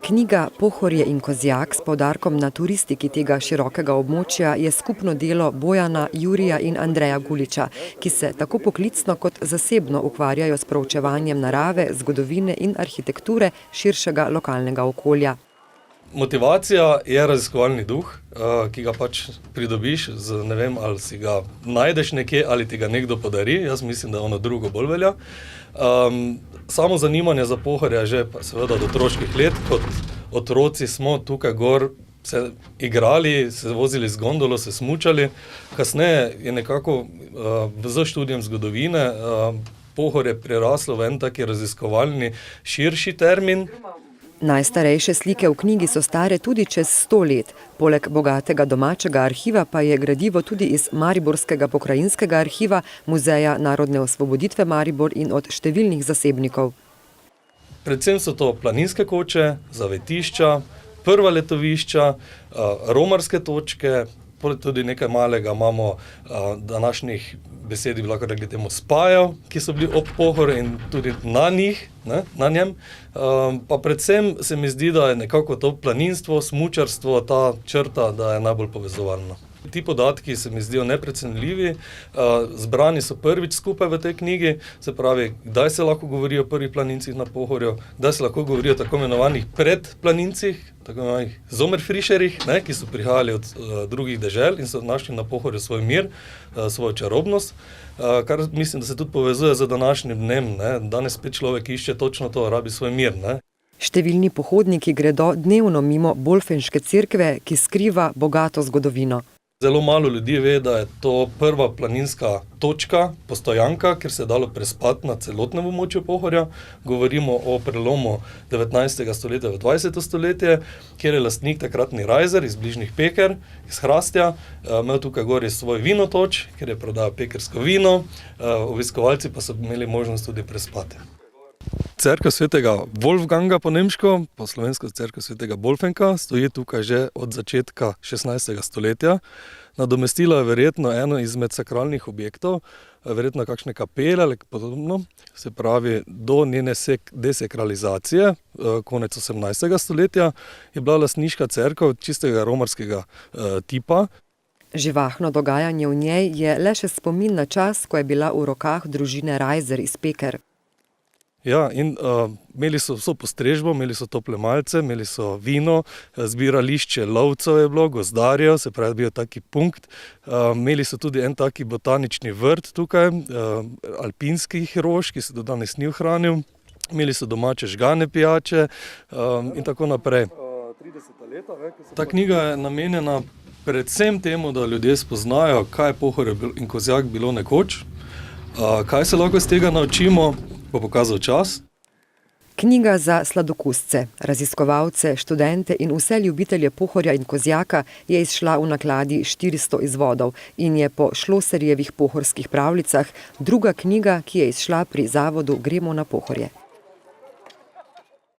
Knjiga Pohorje in Kozjak s poudarkom na turistiki tega širokega območja je skupno delo Bojana, Jurija in Andreja Guliča, ki se tako poklicno kot zasebno ukvarjajo s proučevanjem narave, zgodovine in arhitekture širšega lokalnega okolja. Motivacija je raziskovalni duh, ki ga pač pridobiš, ne vem, ali si ga najdeš nekje ali ti ga nekdo podari, jaz mislim, da ono drugo bolj velja. Samo zanimanje za Pohorje je že seveda od otroških let, kot otroci smo tukaj gor se igrali, se vozili z gondolo, se smučali. Kasneje je nekako z študijem zgodovine Pohorje preraslo v en taki raziskovalni širši termin. Najstarejše slike v knjigi so stare tudi čez 100 let. Poleg bogatega domačega arhiva pa je gradivo tudi iz Mariborskega pokrajinskega arhiva, Muzeja narodne osvoboditve Maribor in od številnih zasebnikov. Predvsem so to planinske koče, zavetišča, prva letovišča, romarske točke, tudi nekaj malega imamo današnjih besedi, bi lahko rekli temu spajev, ki so bili ob Pohorju in tudi na njih, na njem. Pa predvsem se mi zdi, da je nekako to planinstvo, smučarstvo, ta črta, da je najbolj povezovalna. Ti podatki se mi zdijo neprecenljivi, zbrani so prvič skupaj v tej knjigi, se pravi, kdaj se lahko govori o prvih planincih na Pohorju, kdaj se lahko govori o tako imenovanih predplanincih, tako imenovanih zomerfrišerjih, ki so prihajali od drugih dežel in so našli na Pohorju svoj mir, svojo čarobnost, kar mislim, da se tudi povezuje z današnjim dnem. Danes spet človek išče točno to, rabi svoj mir. Številni pohodniki gredo dnevno mimo Bolfenške cerkve, ki skriva bogato zgodovino. Zelo malo ljudi ve, da je to prva planinska točka, postojanka, kjer se je dalo prespati na celotnem območju Pohorja. Govorimo o prelomu 19. stoletja v 20. stoletje, kjer je lastnik takratni Rajzer iz bližnjih Peker, iz Hrastja, imel tukaj gori svoj vinotoč, kjer je prodajal pekersko vino, obiskovalci pa so imeli možnost tudi prespati. Cerkev svetega Wolfganga po nemško, po slovensko cerkev svetega Bolfenka, stoji tukaj že od začetka 16. stoletja. Nadomestila je verjetno eno izmed sakralnih objektov, verjetno kakšne kapele ali podobno, se pravi do njene desakralizacije, konec 18. stoletja, je bila lastniška cerkev čistega romarskega tipa. Živahno dogajanje v njej je le še spomin na čas, ko je bila v rokah družine Rajzer iz Peker. Ja, in imeli so vso postrežbo, imeli so tople malce, imeli so vino, zbirališče lovcev je bilo, gozdarjev, se pravi, bil taki punkt. Imeli so tudi en taki botanični vrt tukaj, alpinskih rož, ki se do danes ni ohranil. Imeli so domače žgane pijače in tako naprej. Ta knjiga je namenjena predvsem temu, da ljudje spoznajo, kaj je Pohorje in Kozjak bilo nekoč, kaj se lahko iz tega naučimo, bo pokazal čas. Knjiga za sladokusce, raziskovalce, študente in vse ljubitelje Pohorja in Kozjaka je izšla v nakladi 400 izvodov in je po Šloserjevih pohorskih pravljicah druga knjiga, ki je izšla pri zavodu Gremo na Pohorje.